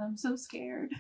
I'm so scared.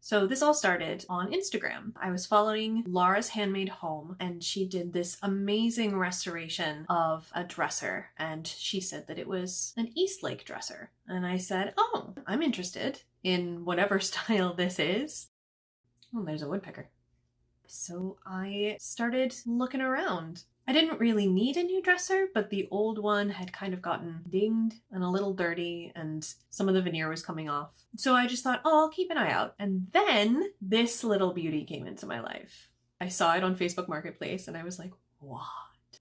So this all started on Instagram. I was following Laura's Handmade Home, and she did this amazing restoration of a dresser, and she said that it was an Eastlake dresser. And I said, oh, I'm interested in whatever style this is. Oh, there's a woodpecker. So I started looking around. I didn't really need a new dresser, but the old one had kind of gotten dinged and a little dirty, and some of the veneer was coming off. So I just thought, oh, I'll keep an eye out. And then this little beauty came into my life. I saw it on Facebook Marketplace and I was like, what?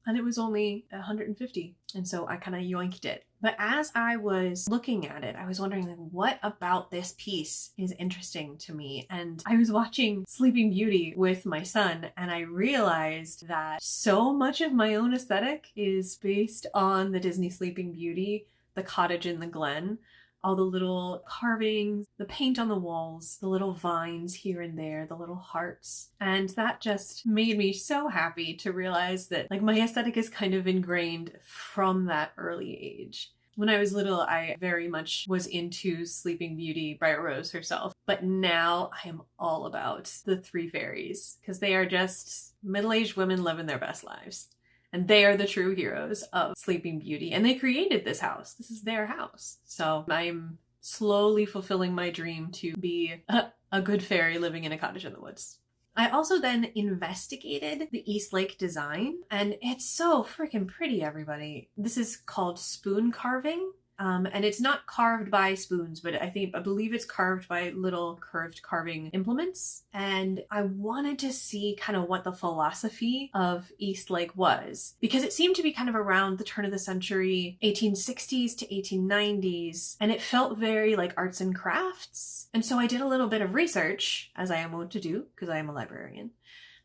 And it was only $150. And so I kind of yoinked it. But as I was looking at it, I was wondering, like, what about this piece is interesting to me? And I was watching Sleeping Beauty with my son, and I realized that so much of my own aesthetic is based on the Disney Sleeping Beauty, the cottage in the glen. All the little carvings, the paint on the walls, the little vines here and there, the little hearts. And that just made me so happy to realize that, like, my aesthetic is kind of ingrained from that early age. When I was little, I very much was into Sleeping Beauty, Briar Rose herself. But now I am all about the three fairies, because they are just middle-aged women living their best lives. And they are the true heroes of Sleeping Beauty. And they created this house. This is their house. So I'm slowly fulfilling my dream to be a good fairy living in a cottage in the woods. I also then investigated the Eastlake design, and it's so freaking pretty, everybody. This is called spoon carving. And it's not carved by spoons, but I believe it's carved by little curved carving implements. And I wanted to see kind of what the philosophy of Eastlake was, because it seemed to be kind of around the turn of the century, 1860s to 1890s, and it felt very like arts and crafts. And so I did a little bit of research, as I am wont to do, because I am a librarian,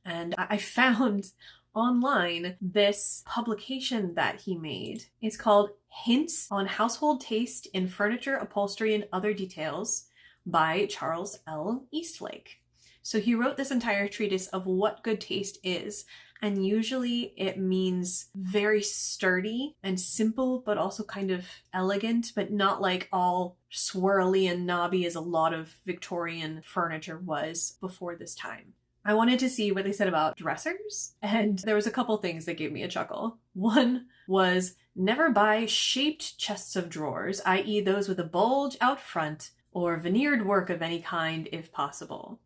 and I found online this publication that he made. It's called Hints on Household Taste in Furniture, Upholstery, and Other Details by Charles L. Eastlake. So he wrote this entire treatise of what good taste is, and usually it means very sturdy and simple, but also kind of elegant, but not like all swirly and knobby as a lot of Victorian furniture was before this time. I wanted to see what they said about dressers, and there was a couple things that gave me a chuckle. One was never buy shaped chests of drawers, i.e. those with a bulge out front or veneered work of any kind if possible.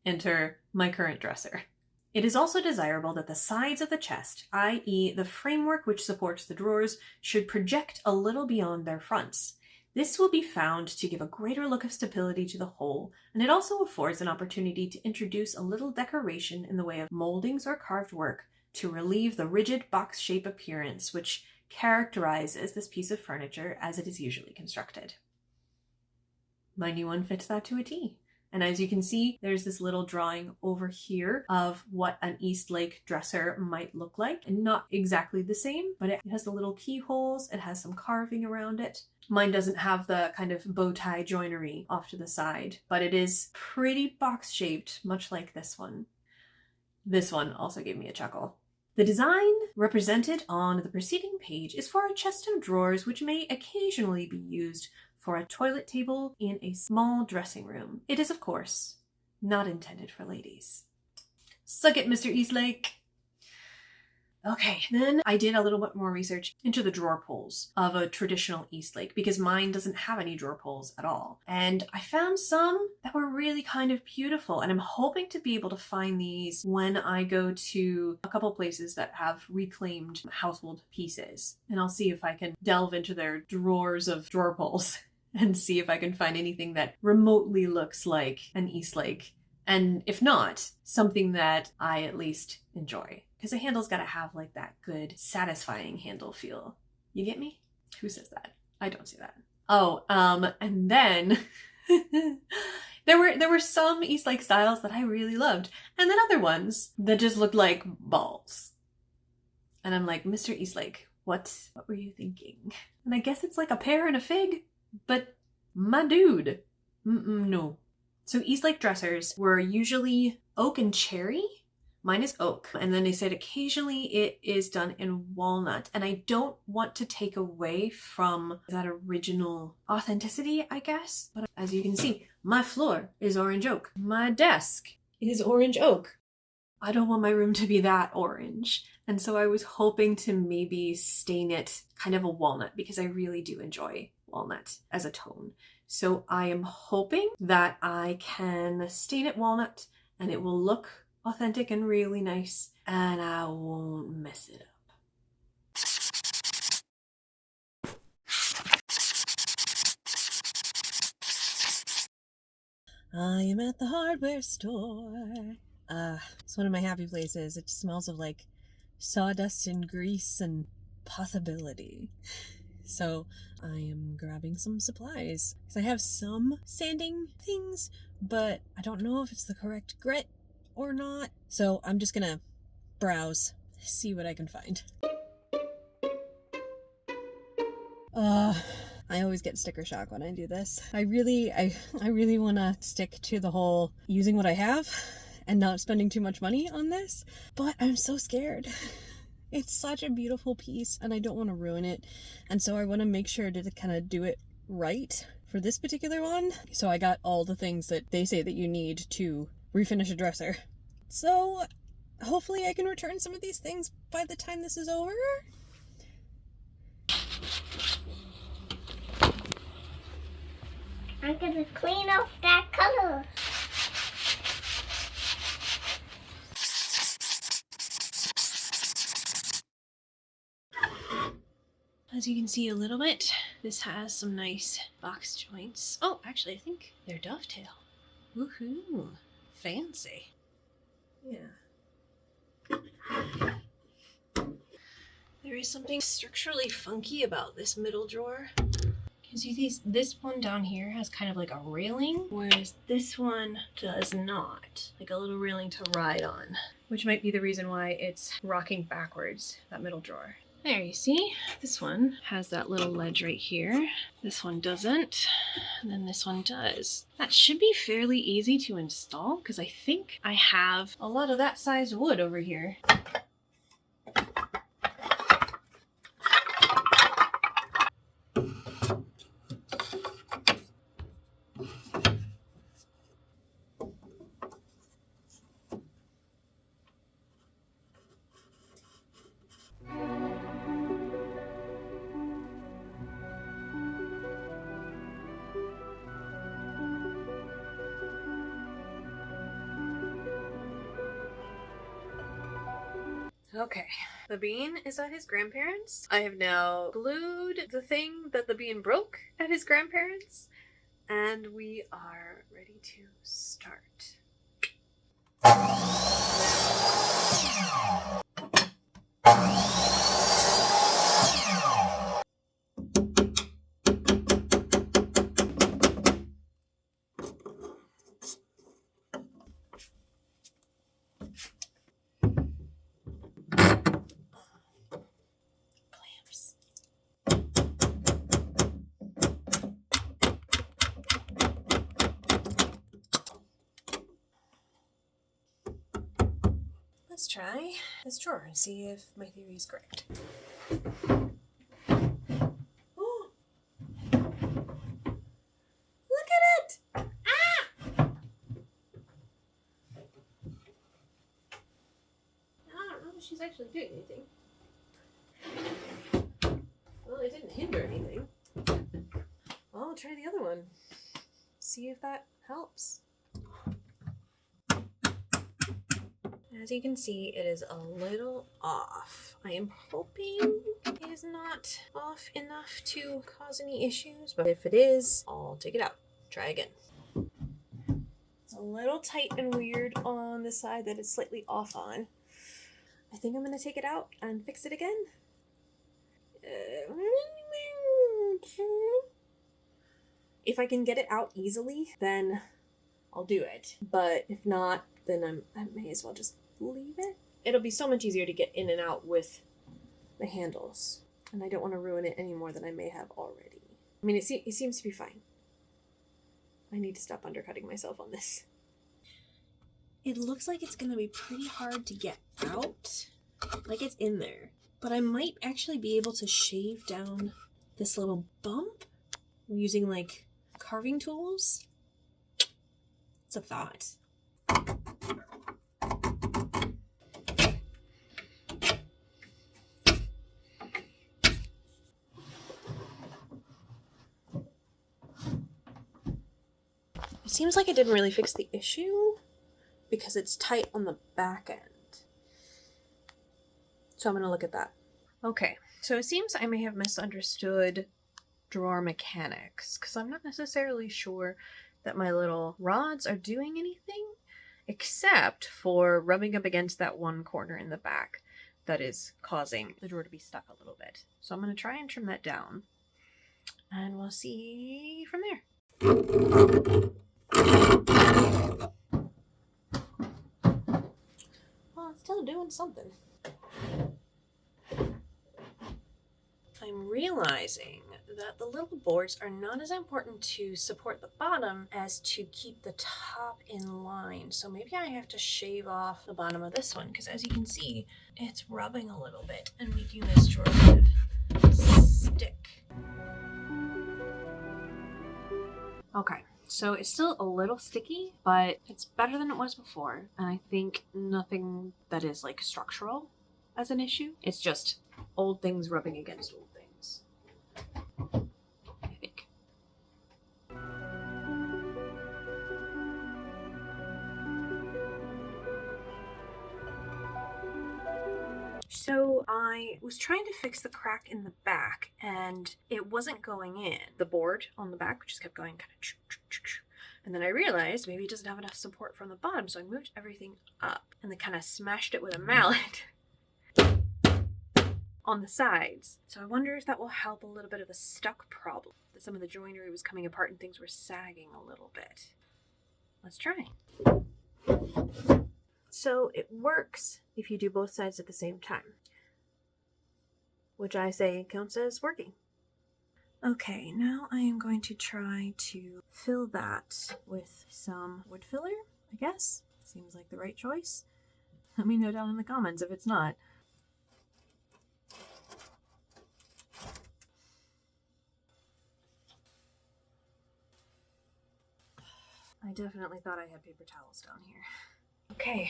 Enter my current dresser. It is also desirable that the sides of the chest, i.e. the framework which supports the drawers, should project a little beyond their fronts. This will be found to give a greater look of stability to the whole, and it also affords an opportunity to introduce a little decoration in the way of moldings or carved work to relieve the rigid box shape appearance which characterizes this piece of furniture as it is usually constructed. My new one fits that to a T. And as you can see, there's this little drawing over here of what an Eastlake dresser might look like. And not exactly the same, but it has the little keyholes. It has some carving around it. Mine doesn't have the kind of bow tie joinery off to the side, but it is pretty box shaped, much like this one. This one also gave me a chuckle. The design represented on the preceding page is for a chest of drawers which may occasionally be used for a toilet table in a small dressing room. It is, of course, not intended for ladies. Suck it, Mr. Eastlake. Okay, then I did a little bit more research into the drawer pulls of a traditional Eastlake because mine doesn't have any drawer pulls at all. And I found some that were really kind of beautiful, and I'm hoping to be able to find these when I go to a couple places that have reclaimed household pieces. And I'll see if I can delve into their drawers of drawer pulls and see if I can find anything that remotely looks like an Eastlake. And if not, something that I at least enjoy. Because a handle's gotta have like that good, satisfying handle feel. You get me? Who says that? I don't say that. Oh, and then there were some Eastlake styles that I really loved, and then other ones that just looked like balls. And I'm like, Mr. Eastlake, what were you thinking? And I guess it's like a pear and a fig, but my dude, no. So Eastlake dressers were usually oak and cherry. Mine is oak. And then they said occasionally it is done in walnut. And I don't want to take away from that original authenticity, I guess. But as you can see, my floor is orange oak. My desk is orange oak. I don't want my room to be that orange. And so I was hoping to maybe stain it kind of a walnut because I really do enjoy walnut as a tone. So I am hoping that I can stain it walnut and it will look authentic and really nice, and I won't mess it up. I am at the hardware store. It's one of my happy places. It smells of like sawdust and grease and possibility. So I am grabbing some supplies. Because I have some sanding things, but I don't know if it's the correct grit or not. So I'm just gonna browse, see what I can find. I always get sticker shock when I do this. I really want to stick to the whole using what I have and not spending too much money on this, but I'm so scared. It's such a beautiful piece and I don't want to ruin it. And so I want to make sure to kind of do it right for this particular one. So I got all the things that they say that you need to refinish a dresser. So hopefully I can return some of these things by the time this is over. I'm gonna clean off that color. As you can see a little bit, this has some nice box joints. Oh, actually, I think they're dovetail. Woohoo! Fancy. Yeah. There is something structurally funky about this middle drawer. You see this one down here has kind of like a railing, whereas this one does not. Like a little railing to ride on, which might be the reason why it's rocking backwards, that middle drawer. There, you see? This one has that little ledge right here. This one doesn't, and then this one does. That should be fairly easy to install because I think I have a lot of that size wood over here. Okay, the bean is at his grandparents'. I have now glued the thing that the bean broke at his grandparents', and we are ready to start. Let's try this drawer and see if my theory is correct. Oh! Look at it! Ah! I don't know if she's actually doing anything. or anything. Well, I'll try the other one. See if that helps. As you can see, it is a little off. I am hoping it is not off enough to cause any issues, but if it is, I'll take it out. Try again. It's a little tight and weird on the side that it's slightly off on. I think I'm going to take it out and fix it again. If I can get it out easily, then I'll do it. But if not, then I may as well just leave it. It'll be so much easier to get in and out with the handles. And I don't want to ruin it any more than I may have already. I mean, it seems to be fine. I need to stop undercutting myself on this. It looks like it's going to be pretty hard to get out. Like it's in there. But I might actually be able to shave down this little bump using like carving tools. It's a thought. It seems like it didn't really fix the issue because it's tight on the back end. So I'm going to look at that. Okay, so it seems I may have misunderstood drawer mechanics because I'm not necessarily sure that my little rods are doing anything except for rubbing up against that one corner in the back that is causing the drawer to be stuck a little bit. So I'm going to try and trim that down and we'll see from there. Well, it's still doing something. I'm realizing that the little boards are not as important to support the bottom as to keep the top in line. So maybe I have to shave off the bottom of this one because as you can see, it's rubbing a little bit and making this drawer kind of stick. Okay, so it's still a little sticky, but it's better than it was before. And I think nothing that is like structural as an issue. It's just old things rubbing against old things. I think. So I was trying to fix the crack in the back and it wasn't going in. The board on the back just kept going kind of and then I realized maybe it doesn't have enough support from the bottom, so I moved everything up and then kind of smashed it with a mallet on the sides. So I wonder if that will help a little bit of the stuck problem. That some of the joinery was coming apart and things were sagging a little bit. Let's try. So it works if you do both sides at the same time, which I say counts as working. Okay, now I am going to try to fill that with some wood filler, I guess. Seems like the right choice. Let me know down in the comments if it's not. I definitely thought I had paper towels down here. Okay,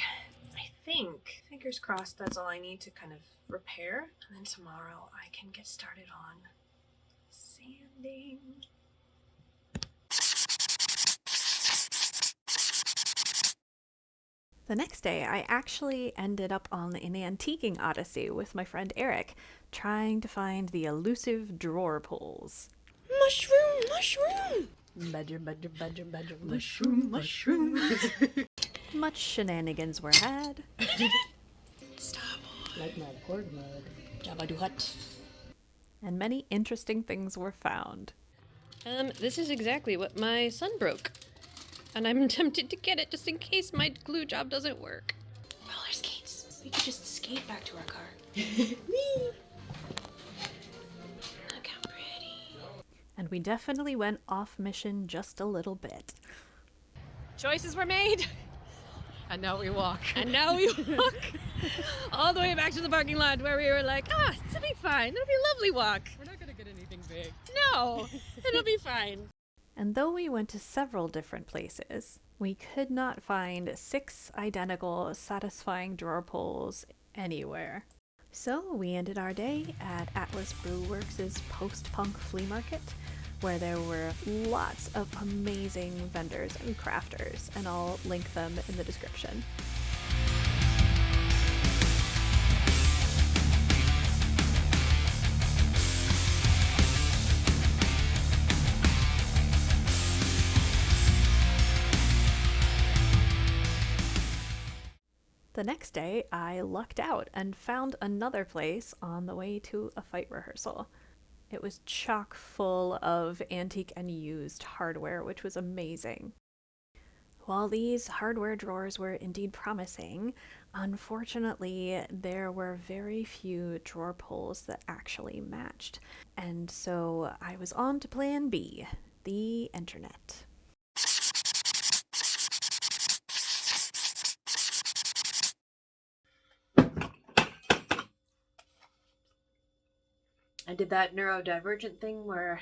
I think, fingers crossed, that's all I need to kind of repair. And then tomorrow I can get started on sanding. The next day, I actually ended up on an antiquing odyssey with my friend Eric, trying to find the elusive drawer pulls. Mushroom, mushroom! Badger, badger, badger, badger, Mushroom, mushroom! Much shenanigans were had. Stop. Like my porg mug. Jabba do hut. And many interesting things were found. This is exactly what my son broke. And I'm tempted to get it just in case my glue job doesn't work. Roller skates. We could just skate back to our car. Look how pretty. And we definitely went off mission just a little bit. Choices were made. And now we walk. And now we walk all the way back to the parking lot where we were like, this'll be fine. It'll be a lovely walk. We're not gonna get anything big. No, it'll be fine. And though we went to several different places, we could not find 6 identical, satisfying drawer pulls anywhere. So we ended our day at Atlas Brewworks' post-punk flea market, where there were lots of amazing vendors and crafters, and I'll link them in the description. The next day, I lucked out and found another place on the way to a fight rehearsal. It was chock full of antique and used hardware, which was amazing. While these hardware drawers were indeed promising, unfortunately, there were very few drawer pulls that actually matched. And so I was on to plan B, the internet. I did that neurodivergent thing where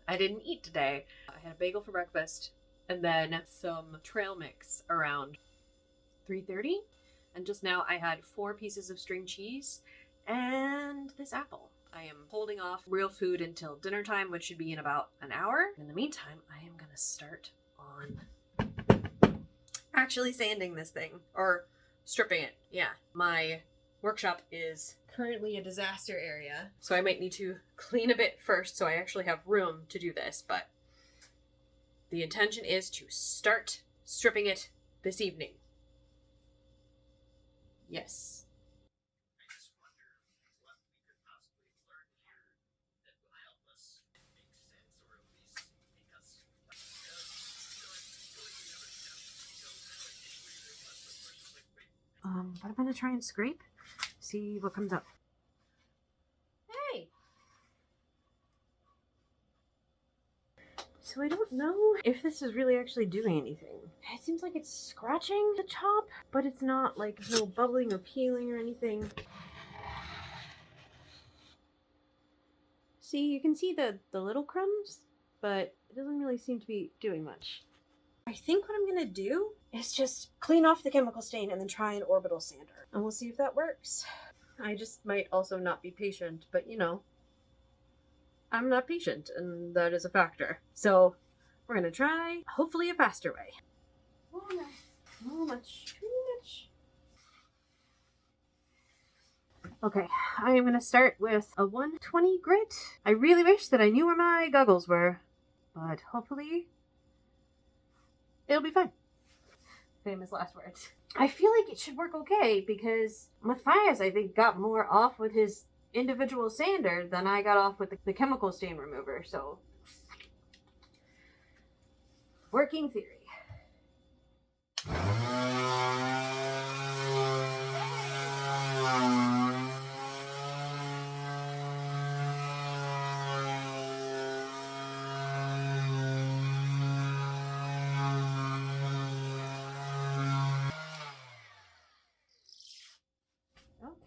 I didn't eat today. I had a bagel for breakfast and then some trail mix around 3:30. And just now I had 4 pieces of string cheese and this apple. I am holding off real food until dinner time, which should be in about an hour. In the meantime, I am going to start on actually sanding this thing, or stripping it. Yeah, my workshop is currently a disaster area, so I might need to clean a bit first so I actually have room to do this, but the intention is to start stripping it this evening. Yes. But I'm gonna try and scrape, see what comes up. Hey! So I don't know if this is really actually doing anything. It seems like it's scratching the top, but it's not like no bubbling or peeling or anything. See, you can see the little crumbs, but it doesn't really seem to be doing much. I think what I'm gonna do is just clean off the chemical stain and then try an orbital sander. And we'll see if that works. I just might also not be patient, but you know, I'm not patient, and that is a factor. So we're gonna try, hopefully, a faster way. Oh no, too much. Okay, I am gonna start with a 120 grit. I really wish that I knew where my goggles were, but hopefully it'll be fine. Famous last words. I feel like it should work okay because Matthias, I think, got more off with his individual sander than I got off with the chemical stain remover, so working theory.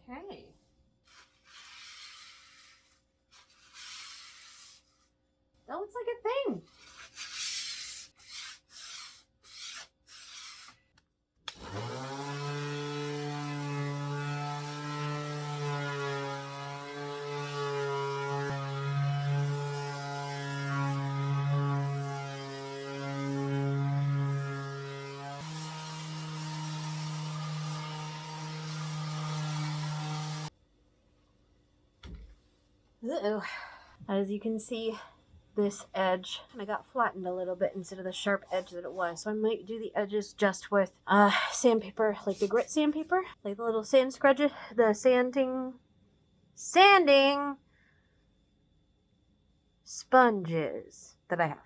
Okay. That looks like a thing. Uh-oh. As you can see, this edge kind of got flattened a little bit instead of the sharp edge that it was. So I might do the edges just with sandpaper, like the grit sandpaper, like the little sand scrudge, the sanding sponges that I have.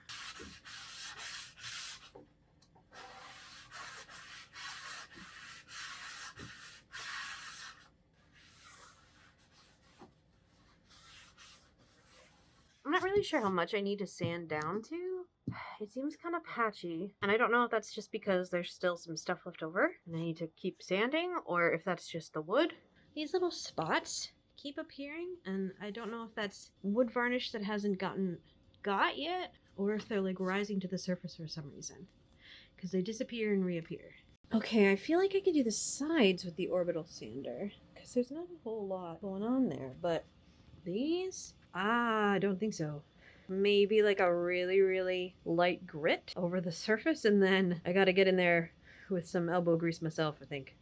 I'm not really sure how much I need to sand down to. It seems kind of patchy, and I don't know if that's just because there's still some stuff left over and I need to keep sanding, or if that's just the wood. These little spots keep appearing, and I don't know if that's wood varnish that hasn't got yet, or if they're like rising to the surface for some reason, because they disappear and reappear. Okay, I feel like I could do the sides with the orbital sander, because there's not a whole lot going on there. But these? I don't think so. Maybe like a really, really light grit over the surface, and then I gotta get in there with some elbow grease myself, I think.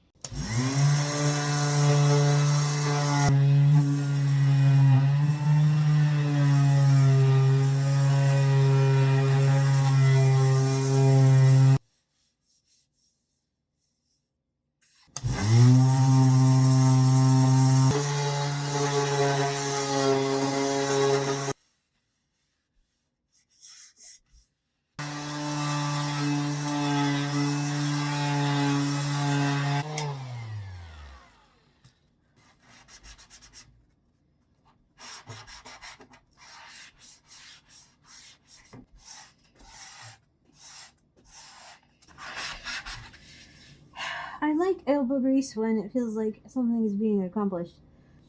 I like elbow grease when it feels like something is being accomplished.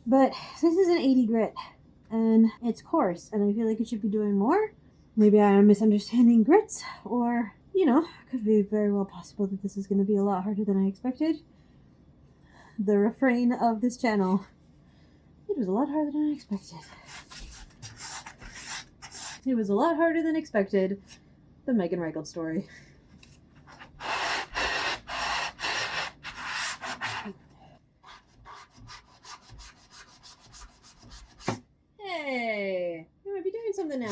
But this is an 80 grit, and it's coarse, and I feel like it should be doing more. Maybe I am misunderstanding grits, or, could be very well possible that this is going to be a lot harder than I expected. The refrain of this channel: it was a lot harder than I expected. It was a lot harder than expected. The Megan Reichelt story. Hey, you might be doing something now.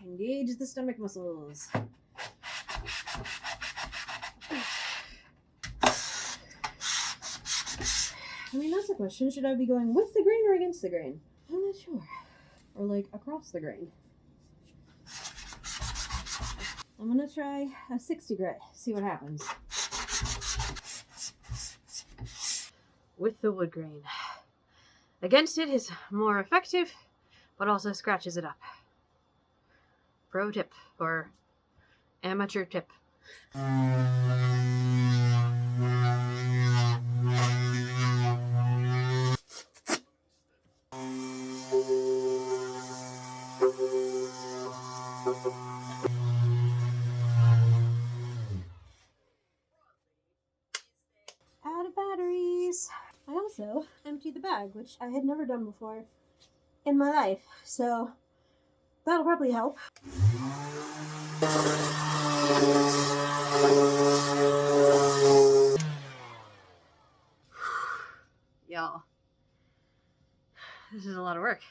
Engage the stomach muscles. I mean, that's the question. Should I be going with the grain or against the grain? I'm not sure. Or like across the grain. I'm gonna try a 60 grit, see what happens. With the wood grain. Against it is more effective, but also scratches it up. Pro tip, or amateur tip. Out of batteries. I also emptied the bag, which I had never done before in my life, so that'll probably help. Y'all, this is a lot of work.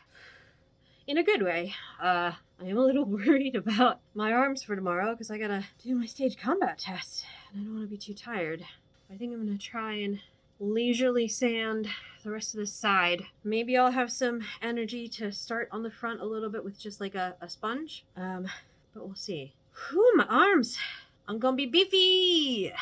In a good way. I am a little worried about my arms for tomorrow because I gotta do my stage combat test, and I don't want to be too tired. I think I'm gonna try and leisurely sand the rest of this side. Maybe I'll have some energy to start on the front a little bit with just like a sponge. But we'll see. Whew, my arms. I'm gonna be beefy.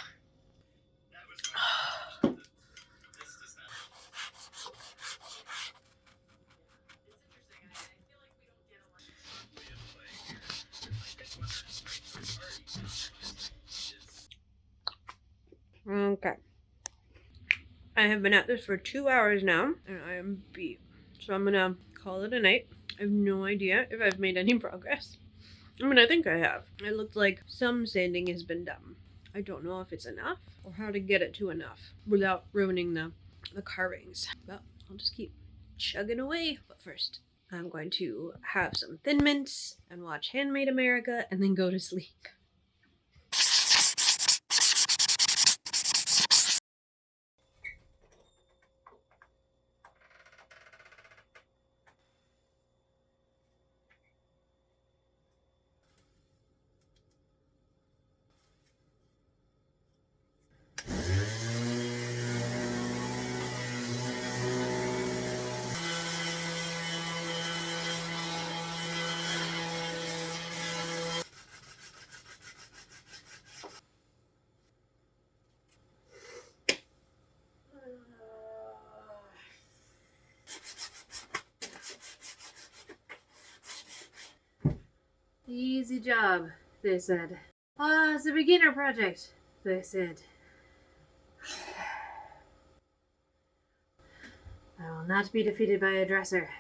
Okay. I have been at this for 2 hours now, and I am beat. So I'm gonna call it a night. I have no idea if I've made any progress. I mean, I think I have. It looked like some sanding has been done. I don't know if it's enough or how to get it to enough without ruining the carvings. Well, I'll just keep chugging away. But first, I'm going to have some Thin Mints and watch Handmade America and then go to sleep. Easy job, they said. It's a beginner project, they said. I will not be defeated by a dresser.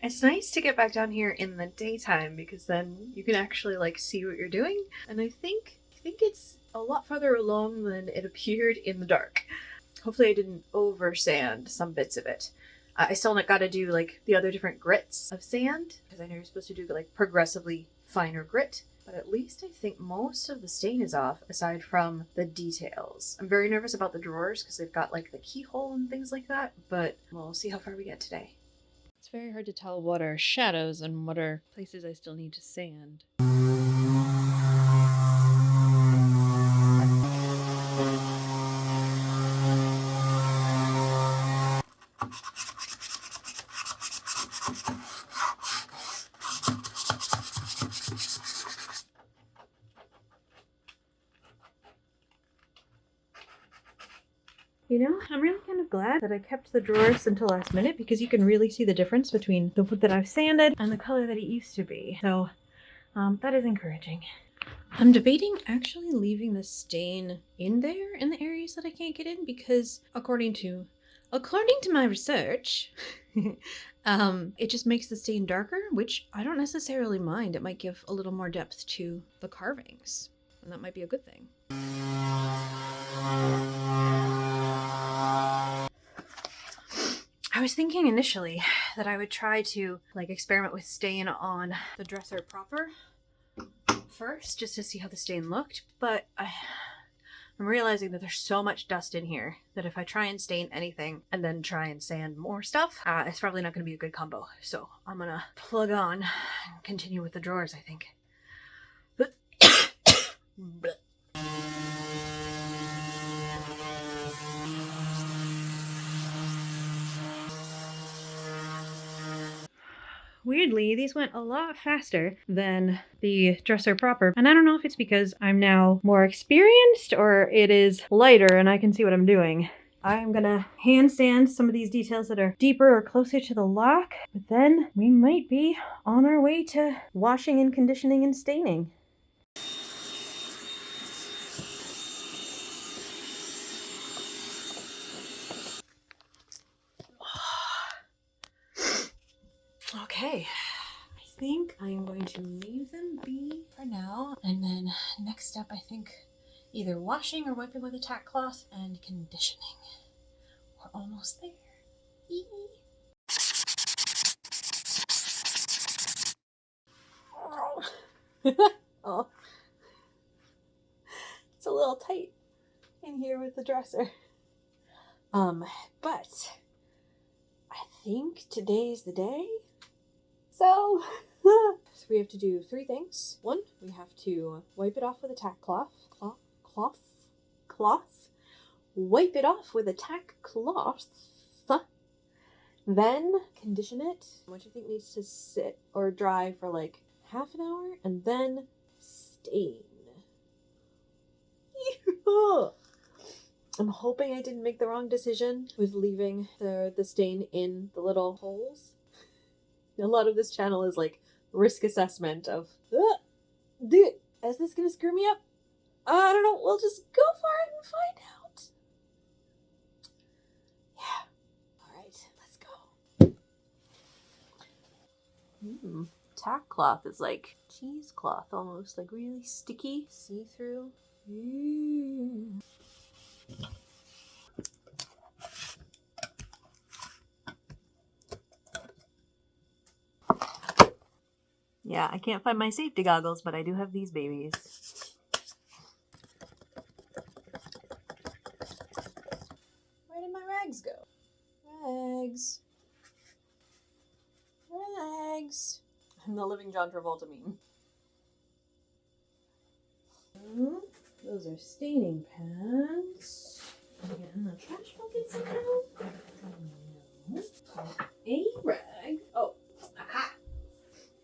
It's nice to get back down here in the daytime because then you can actually like see what you're doing. And I think it's a lot farther along than it appeared in the dark. Hopefully I didn't over sand some bits of it. I still got to do like the other different grits of sand because I know you're supposed to do like progressively finer grit. But at least I think most of the stain is off aside from the details. I'm very nervous about the drawers because they've got like the keyhole and things like that, but we'll see how far we get today. It's very hard to tell what are shadows and what are places I still need to sand. You know, I'm really kind of glad that I kept the drawers until last minute because you can really see the difference between the wood that I've sanded and the color that it used to be. So that is encouraging. I'm debating actually leaving the stain in there in the areas that I can't get in because according to my research, it just makes the stain darker, which I don't necessarily mind. It might give a little more depth to the carvings, and that might be a good thing. I was thinking initially that I would try to like experiment with stain on the dresser proper first just to see how the stain looked, but I'm realizing that there's so much dust in here that if I try and stain anything and then try and sand more stuff, it's probably not going to be a good combo. So I'm gonna plug on and continue with the drawers, I think. Weirdly, these went a lot faster than the dresser proper. And I don't know if it's because I'm now more experienced or it is lighter and I can see what I'm doing. I'm gonna hand sand some of these details that are deeper or closer to the lock, but then we might be on our way to washing and conditioning and staining. Okay, I think I'm going to leave them be for now, and then next step I think either washing or wiping with a tack cloth and conditioning. We're almost there. Eee. Oh, it's a little tight in here with the dresser. But I think today's the day. So we have to do 3 things. 1, we have to wipe it off with a tack cloth. Wipe it off with a tack cloth. Then condition it, which I think needs to sit or dry for like half an hour, and then stain. I'm hoping I didn't make the wrong decision with leaving the stain in the little holes. A lot of this channel is like risk assessment of, is this gonna screw me up? I don't know, we'll just go for it and find out. Yeah, alright, let's go. Tack cloth is like cheesecloth almost, like really sticky, see-through. Yeah, I can't find my safety goggles, but I do have these babies. Where did my rags go? Rags. Rags. I'm the living John Travolta meme. Those are staining pads. Get in the trash bucket somehow? No. A rag. Oh, aha!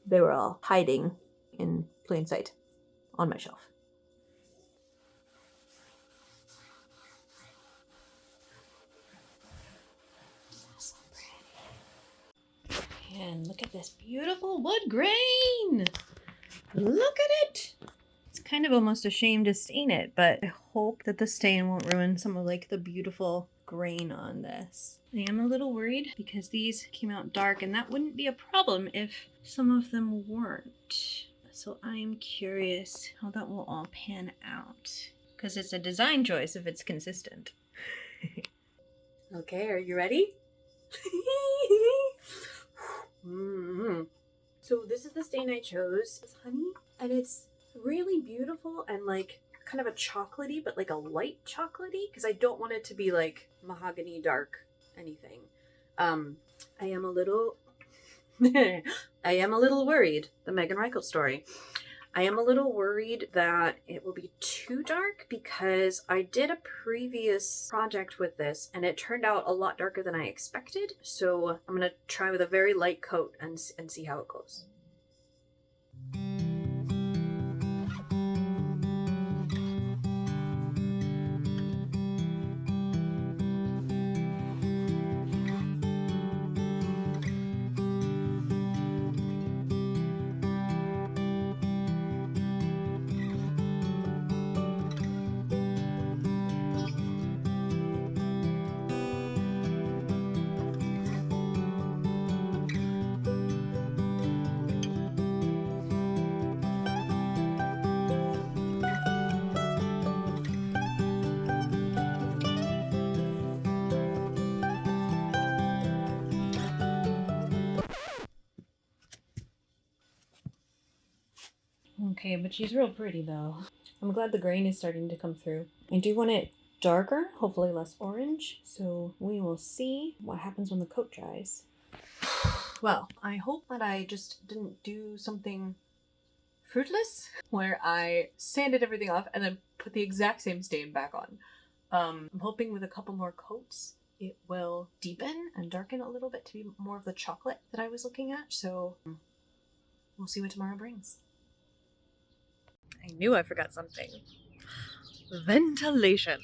They were all hiding in plain sight on my shelf. So pretty. And look at this beautiful wood grain. Look at it. It's kind of almost a shame to stain it, but I hope that the stain won't ruin some of like the beautiful grain on this. I am a little worried because these came out dark, and that wouldn't be a problem if some of them weren't. So I'm curious how that will all pan out. Because it's a design choice if it's consistent. Okay, are you ready? So this is the stain I chose. It's honey, and it's really beautiful and like kind of a chocolatey, but like a light chocolatey, because I don't want it to be like mahogany dark anything. I am a little worried. The Meghan Reichel story. I am a little worried that it will be too dark because I did a previous project with this and it turned out a lot darker than I expected. So I'm going to try with a very light coat and see how it goes. Okay, but she's real pretty though. I'm glad the grain is starting to come through. I do want it darker, hopefully less orange, so we will see what happens when the coat dries. Well, I hope that I just didn't do something fruitless where I sanded everything off and then put the exact same stain back on. I'm hoping with a couple more coats it will deepen and darken a little bit to be more of the chocolate that I was looking at, so we'll see what tomorrow brings. I knew I forgot something. Ventilation.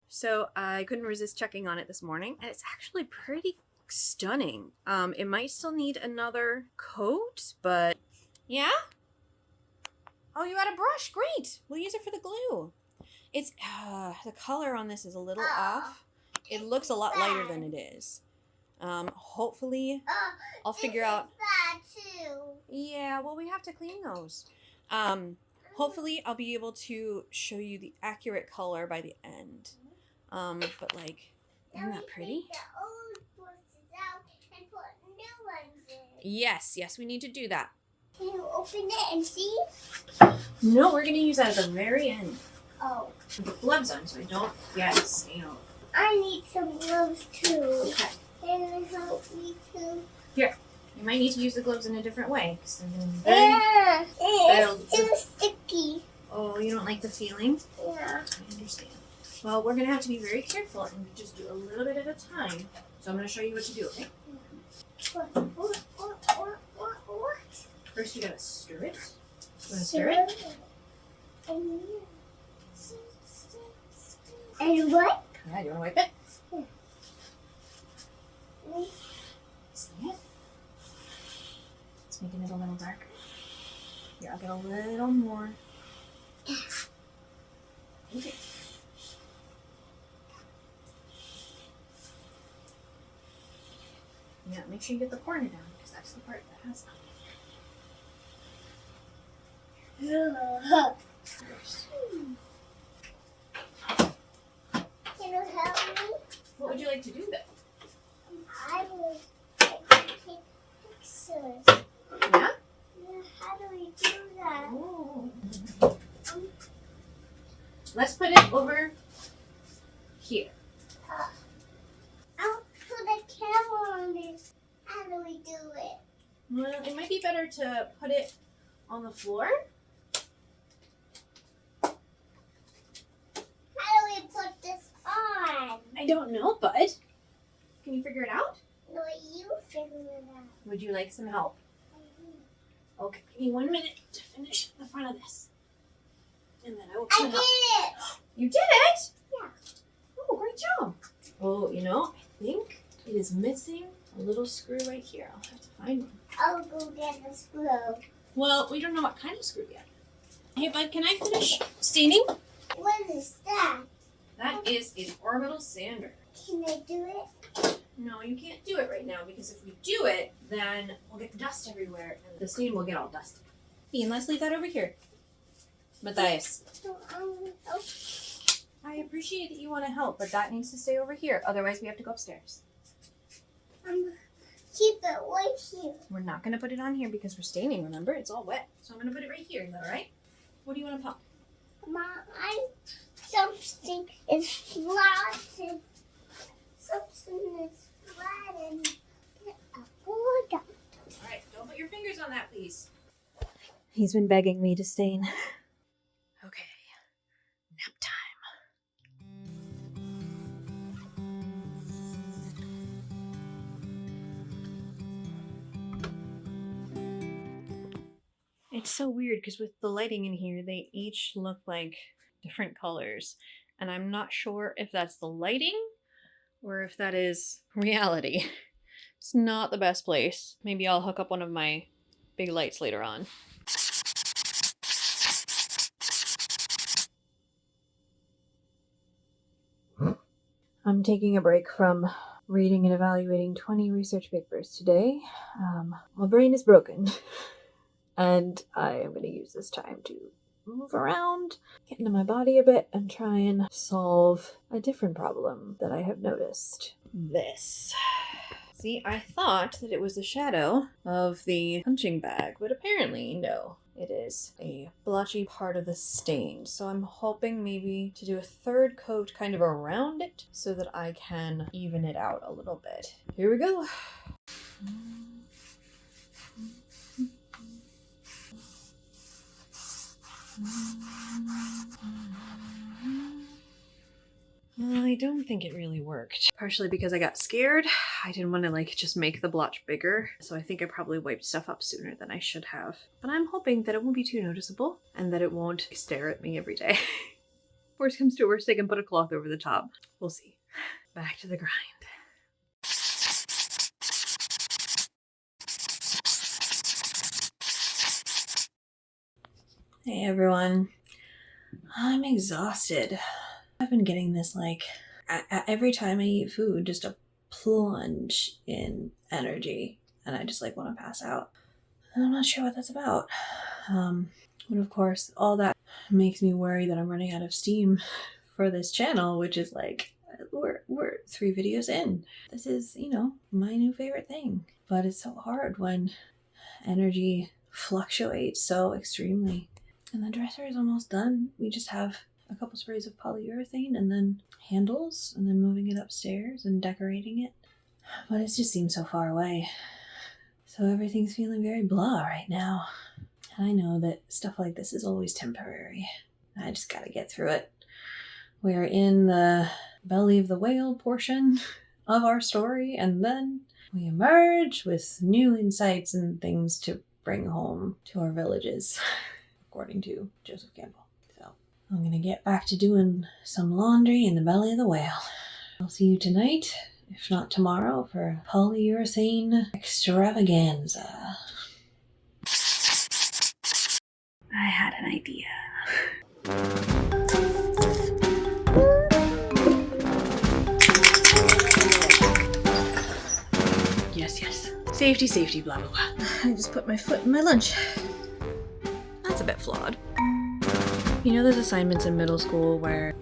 So I couldn't resist checking on it this morning, and it's actually pretty stunning. It might still need another coat, but yeah? Oh, you had a brush. Great. We'll use it for the glue. It's the color on this is a little off. It looks a lot lighter than it is. Hopefully I'll figure out. Too. Yeah, well, we have to clean those. Hopefully I'll be able to show you the accurate color by the end. But like, isn't that pretty? Take the old brushes out and put new ones in. Yes, we need to do that. Can you open it and see? No, we're gonna use that at the very end. Oh. With the gloves on, so I don't get a stain on. I need some gloves too. Okay. Can you help me too? Here, you might need to use the gloves in a different way. Yeah. That'll- It's too sticky. Oh, you don't like the feeling? Yeah. I understand. Well, we're gonna have to be very careful and just do a little bit at a time. So I'm gonna show you what to do, okay? What? First, you gotta stir it. You wanna stir it? And what? Yeah, you wanna wipe it? Yeah. See it? It's making it a little darker. Here, I'll get a little more. Okay. Yeah, make sure you get the corner down because that's the part that has Can you help me? What would you like to do then? I would like to take pictures. Yeah? Yeah, how do we do that? Oh. Let's put it over here. I'll put a camera on this. How do we do it? Well, it might be better to put it on the floor. How do we put this on? I don't know, bud. Can you figure it out? No, you figure it out. Would you like some help? Okay, give me 1 minute to finish the front of this. And then I will I put did it up. it! You did it? Yeah. Oh, great job. Oh, you know, I think it is missing a little screw right here. I'll have to find one. I'll go get the screw. Well, we don't know what kind of screw yet. Hey, bud, can I finish staining? What is that? That is an orbital sander. Can I do it? No, you can't do it right now because if we do it, then we'll get the dust everywhere and the stain will get all dusty. Bean, let's leave that over here. Matthias. So, I appreciate that you want to help, but that needs to stay over here. Otherwise, we have to go upstairs. keep it right here. We're not going to put it on here because we're staining, remember? It's all wet. So I'm going to put it right here. Is that all right? What do you want to pop? Mom, something is floating. Something is floating. A border. All right, don't put your fingers on that, please. He's been begging me to stain. Okay, nap time. It's so weird because with the lighting in here, they each look like different colors. And I'm not sure if that's the lighting or if that is reality. It's not the best place. Maybe I'll hook up one of my big lights later on. I'm taking a break from reading and evaluating 20 research papers today. My brain is broken. And I am going to use this time to move around, get into my body a bit, and try and solve a different problem that I have noticed. This. See, I thought that it was the shadow of the punching bag, but apparently no. It is a blotchy part of the stain. So I'm hoping maybe to do a third coat kind of around it so that I can even it out a little bit. Here we go. I don't think it really worked. Partially because I got scared. I didn't want to just make the blotch bigger. So I think I probably wiped stuff up sooner than I should have. But I'm hoping that it won't be too noticeable and that it won't stare at me every day. Worst comes to worst, I can put a cloth over the top. We'll see. Back to the grind. Hey everyone. I'm exhausted. I've been getting this every time I eat food, just a plunge in energy, and I just want to pass out. And I'm not sure what that's about. But of course, all that makes me worry that I'm running out of steam for this channel, which is we're 3 videos in. This is, my new favorite thing. But it's so hard when energy fluctuates so extremely. And the dresser is almost done. We just have a couple sprays of polyurethane and then handles and then moving it upstairs and decorating it. But it just seems so far away. So everything's feeling very blah right now. And I know that stuff like this is always temporary. I just gotta get through it. We're in the belly of the whale portion of our story, and then we emerge with new insights and things to bring home to our villages, according to Joseph Campbell. I'm gonna get back to doing some laundry in the belly of the whale. I'll see you tonight, if not tomorrow, for polyurethane extravaganza. I had an idea. Yes. Safety, blah, blah, blah. I just put my foot in my lunch. That's a bit flawed. Those assignments in middle school where,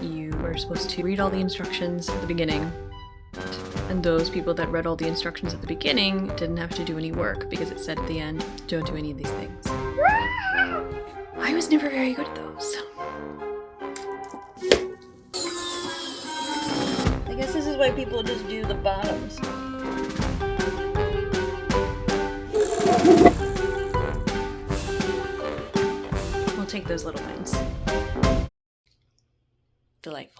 you were supposed to read all the instructions at the beginning. And those people that read all the instructions at the beginning didn't have to do any work because it said at the end, don't do any of these things. I was never very good at those. I guess this is why people just do the bottoms. Take those little wins. Delightful.